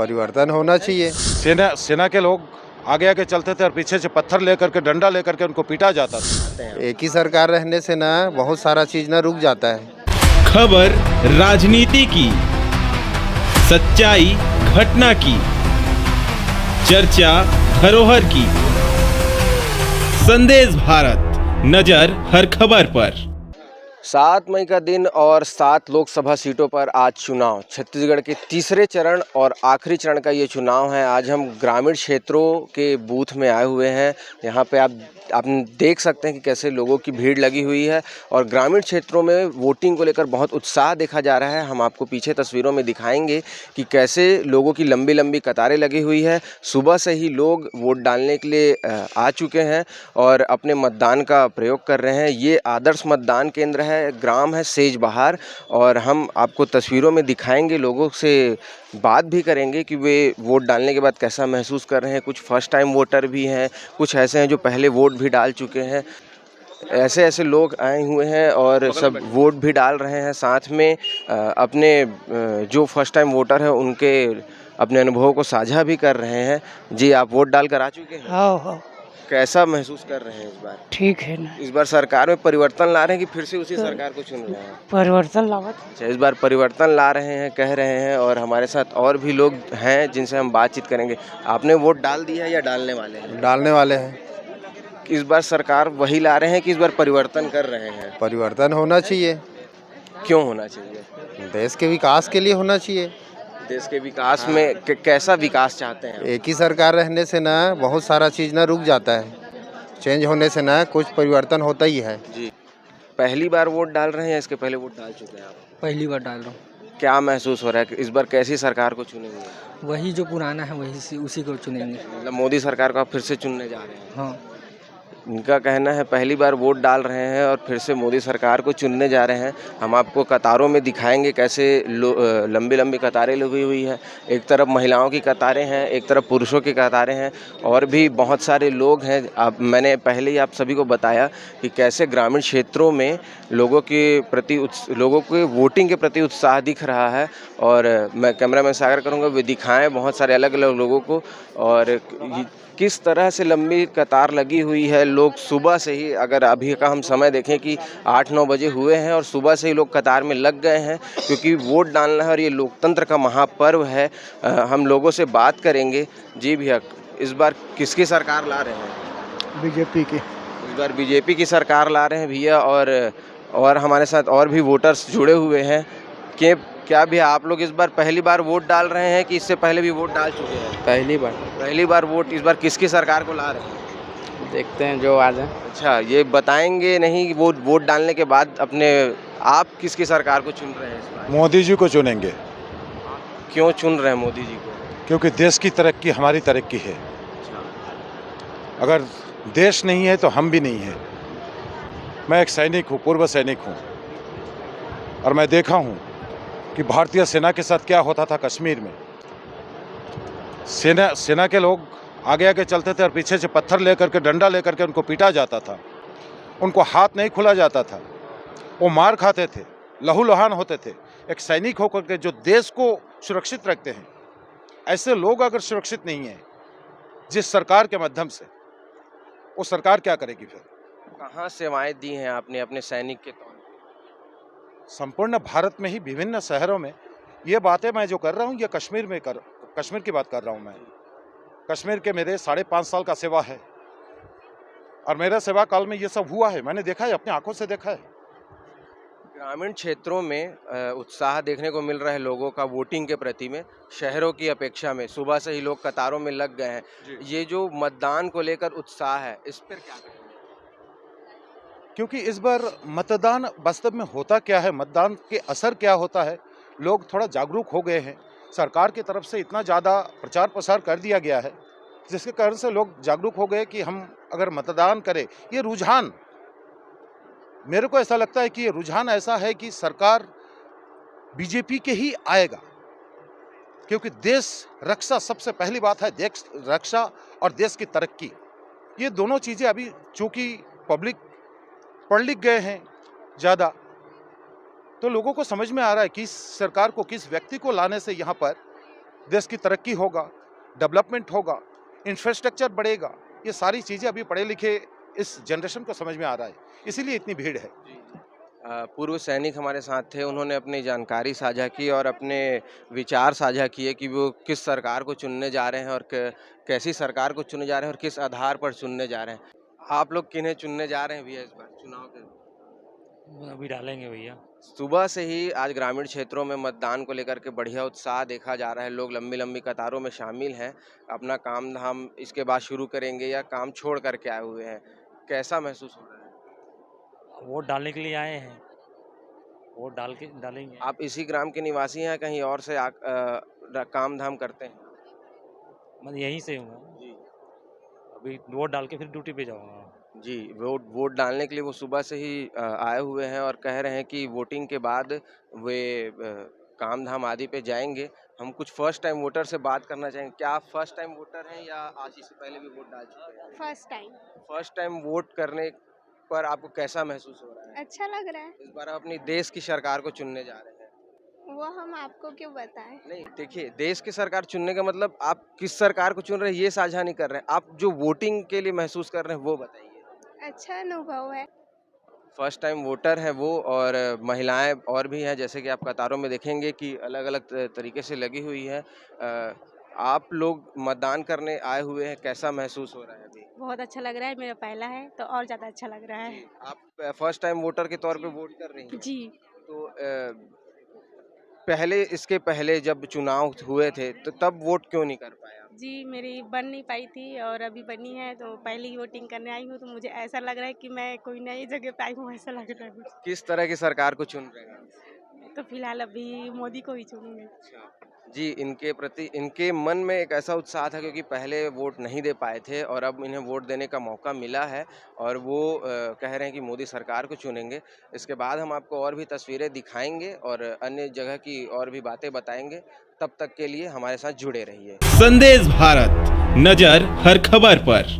परिवर्तन होना चाहिए। सेना के लोग आगे आगे चलते थे और पीछे से पत्थर लेकर के डंडा लेकर के उनको पीटा जाता था। एक ही सरकार रहने से ना बहुत सारा चीज ना रुक जाता है। खबर राजनीति की, सच्चाई घटना की, चर्चा धरोहर की। संदेश भारत, नजर हर खबर पर। 7 मई का दिन और 7 लोकसभा सीटों पर आज चुनाव। छत्तीसगढ़ के तीसरे चरण और आखिरी चरण का ये चुनाव है। आज हम ग्रामीण क्षेत्रों के बूथ में आए हुए हैं। यहाँ पे आप देख सकते हैं कि कैसे लोगों की भीड़ लगी हुई है और ग्रामीण क्षेत्रों में वोटिंग को लेकर बहुत उत्साह देखा जा रहा है। हम आपको पीछे तस्वीरों में दिखाएंगे कि कैसे लोगों की लंबी लंबी कतारें लगी हुई है। सुबह से ही लोग वोट डालने के लिए आ चुके हैं और अपने मतदान का प्रयोग कर रहे हैं। ये आदर्श मतदान केंद्र है, ग्राम है सेजबहार, और हम आपको तस्वीरों में दिखाएंगे, लोगों से बात भी करेंगे कि वे वोट डालने के बाद कैसा महसूस कर रहे हैं। कुछ फर्स्ट टाइम वोटर भी हैं, कुछ ऐसे हैं जो पहले वोट भी डाल चुके हैं। ऐसे ऐसे लोग आए हुए हैं और सब वोट भी डाल रहे हैं। साथ में अपने जो फर्स्ट टाइम वोटर हैं उनके अपने अनुभवों को साझा भी कर रहे हैं। जी, आप वोट डाल कर आ चुके हैं? हाँ। कैसा महसूस कर रहे हैं इस बार? ठीक है ना। इस बार सरकार में परिवर्तन ला रहे हैं कि फिर से उसी सरकार को चुन रहे हैं? परिवर्तन लावत। अच्छा, इस बार परिवर्तन ला रहे हैं, कह रहे हैं, और हमारे साथ और भी लोग हैं जिनसे हम बातचीत करेंगे। आपने वोट डाल दिया है या डालने वाले हैं? डालने वाले हैं। इस बार सरकार वही ला रहे हैं कि इस बार परिवर्तन कर रहे हैं? परिवर्तन होना चाहिए। क्यों होना चाहिए? देश के विकास के लिए होना चाहिए। देश के विकास में कैसा विकास चाहते हैं? एक ही सरकार रहने से ना बहुत सारा चीज ना रुक जाता है। चेंज होने से ना कुछ परिवर्तन होता ही है। जी, पहली बार वोट डाल रहे हैं या इसके पहले वोट डाल चुके हैं आप? पहली बार डाल रहा हूँ। क्या महसूस हो रहा है कि इस बार कैसी सरकार को चुनेंगे? वही जो पुराना है वही उसी को चुनेंगे। मतलब मोदी सरकार को आप फिर से चुनने जा रहे हैं? हाँ। इनका कहना है पहली बार वोट डाल रहे हैं और फिर से मोदी सरकार को चुनने जा रहे हैं। हम आपको कतारों में दिखाएंगे कैसे लंबी लंबी कतारें लगी हुई है। एक तरफ महिलाओं की कतारें हैं, एक तरफ पुरुषों की कतारें हैं, और भी बहुत सारे लोग हैं। मैंने पहले ही आप सभी को बताया कि कैसे ग्रामीण क्षेत्रों में लोगों के वोटिंग के प्रति उत्साह दिख रहा है। और मैं कैमरामैन से आग्रह करूँगा वे दिखाएँ बहुत सारे अलग अलग लोगों को, और किस तरह से लंबी कतार लगी हुई है। लोग सुबह से ही, अगर अभी का हम समय देखें कि 8-9 बजे हुए हैं और सुबह से ही लोग कतार में लग गए हैं, क्योंकि वोट डालना है और ये लोकतंत्र का महापर्व है। हम लोगों से बात करेंगे। जी भैया, इस बार किसकी सरकार ला रहे हैं? बीजेपी की। इस बार बीजेपी की सरकार ला रहे हैं भैया, और हमारे साथ और भी वोटर्स जुड़े हुए हैं। कि क्या भैया आप लोग इस बार पहली बार वोट डाल रहे हैं कि इससे पहले भी वोट डाल चुके हैं? पहली बार वोट। इस बार किसकी सरकार को ला रहे हैं? देखते हैं जो आ जाए। अच्छा, ये बताएंगे नहीं वो वोट डालने के बाद अपने आप किसकी सरकार को चुन रहे हैं इस बार? मोदी जी को चुनेंगे। क्यों चुन रहे हैं मोदी जी को? क्योंकि देश की तरक्की हमारी तरक्की है। अगर देश नहीं है तो हम भी नहीं है। मैं एक सैनिक हूँ, पूर्व सैनिक हूँ, और मैं देखा हूँ कि भारतीय सेना के साथ क्या होता था कश्मीर में। सेना के लोग आगे आगे चलते थे और पीछे से पत्थर लेकर के डंडा लेकर के उनको पीटा जाता था। उनको हाथ नहीं खुला जाता था, वो मार खाते थे, लहूलुहान होते थे। एक सैनिक होकर के जो देश को सुरक्षित रखते हैं, ऐसे लोग अगर सुरक्षित नहीं हैं जिस सरकार के माध्यम से, वो सरकार क्या करेगी फिर? कहाँ सेवाएं दी हैं आपने अपने सैनिक के तौर पर? संपूर्ण भारत में ही विभिन्न शहरों में। ये बातें मैं जो कर रहा हूँ ये कश्मीर की बात कर रहा हूँ। मैं कश्मीर के मेरे 5.5 साल का सेवा है, और मेरा सेवा काल में ये सब हुआ है, मैंने देखा है, अपनी आंखों से देखा है। ग्रामीण क्षेत्रों में उत्साह देखने को मिल रहा है लोगों का वोटिंग के प्रति में, शहरों की अपेक्षा में। सुबह से ही लोग कतारों में लग गए हैं। ये जो मतदान को लेकर उत्साह है, इस पर क्या कहेंगे? क्योंकि इस बार मतदान वास्तव में होता क्या है, मतदान के असर क्या होता है, लोग थोड़ा जागरूक हो गए हैं। सरकार की तरफ से इतना ज़्यादा प्रचार प्रसार कर दिया गया है, जिसके कारण से लोग जागरूक हो गए कि हम अगर मतदान करें। ये रुझान, मेरे को ऐसा लगता है कि ये रुझान ऐसा है कि सरकार बीजेपी के ही आएगा, क्योंकि देश रक्षा सबसे पहली बात है। देश रक्षा और देश की तरक्की, ये दोनों चीज़ें अभी चूँकि पब्लिक पढ़ लिख गए हैं ज़्यादा, तो लोगों को समझ में आ रहा है कि इस सरकार को, किस व्यक्ति को लाने से यहाँ पर देश की तरक्की होगा, डेवलपमेंट होगा, इंफ्रास्ट्रक्चर बढ़ेगा। ये सारी चीज़ें अभी पढ़े लिखे इस जनरेशन को समझ में आ रहा है, इसीलिए इतनी भीड़ है। पूर्व सैनिक हमारे साथ थे, उन्होंने अपनी जानकारी साझा की और अपने विचार साझा किए कि वो किस सरकार को चुनने जा रहे हैं और कैसी सरकार को चुनने जा रहे हैं और किस आधार पर चुनने जा रहे हैं। आप लोग किन्हें चुनने जा रहे हैं भैया इस बार चुनाव के? अभी डालेंगे भैया। सुबह से ही आज ग्रामीण क्षेत्रों में मतदान को लेकर के बढ़िया उत्साह देखा जा रहा है। लोग लंबी लंबी कतारों में शामिल हैं, अपना काम धाम इसके बाद शुरू करेंगे या काम छोड़ करके आए हुए हैं। कैसा महसूस हो रहा है? वोट डालने के लिए आए हैं, वोट डालेंगे। आप इसी ग्राम के निवासी हैं, कहीं और से काम धाम करते हैं? मैं यहीं से हूँ, जी अभी वोट डाल के फिर ड्यूटी पे जाऊँगा। जी, वोट डालने के लिए वो सुबह से ही आए हुए हैं और कह रहे हैं कि वोटिंग के बाद वे काम धाम आदि पे जाएंगे। हम कुछ फर्स्ट टाइम वोटर से बात करना चाहेंगे। क्या आप फर्स्ट टाइम वोटर हैं या आज इससे पहले भी वोट डाल चुके हैं? First time. First time vote करने पर आपको कैसा महसूस हो रहा है? अच्छा लग रहा है। इस बार आप अपनी देश की सरकार को चुनने जा रहे हैं। वो हम आपको क्यों बताएं? नहीं देखिए, देश की सरकार चुनने का मतलब आप किस सरकार को चुन रहे हैं ये साझा नहीं कर रहे हैं, आप जो वोटिंग के लिए महसूस कर रहे हैं वो बताइए। अच्छा अनुभव है। फर्स्ट टाइम वोटर है वो और महिलाएं और भी हैं, जैसे कि आप कतारों में देखेंगे कि अलग अलग तरीके से लगी हुई है। आप लोग मतदान करने आए हुए हैं, कैसा महसूस हो रहा है अभी? बहुत अच्छा लग रहा है, मेरा पहला है तो और ज़्यादा अच्छा लग रहा है। आप फर्स्ट टाइम वोटर के तौर पे वोट कर रही हैं? जी। तो इसके पहले जब चुनाव हुए थे तो तब वोट क्यों नहीं कर पाए आप? जी मेरी बन नहीं पाई थी और अभी बनी है तो पहली वोटिंग करने आई हूँ, तो मुझे ऐसा लग रहा है कि मैं कोई नई जगह पे आई हूँ, ऐसा लग रहा है मुझे। किस तरह की सरकार को चुन रहे हैं? तो फिलहाल अभी मोदी को ही चुनूंगे। जी, इनके प्रति इनके मन में एक ऐसा उत्साह था क्योंकि पहले वोट नहीं दे पाए थे और अब इन्हें वोट देने का मौका मिला है और वो कह रहे हैं कि मोदी सरकार को चुनेंगे। इसके बाद हम आपको और भी तस्वीरें दिखाएंगे और अन्य जगह की और भी बातें बताएंगे। तब तक के लिए हमारे साथ जुड़े रहिए। संदेश भारत, नजर हर खबर पर।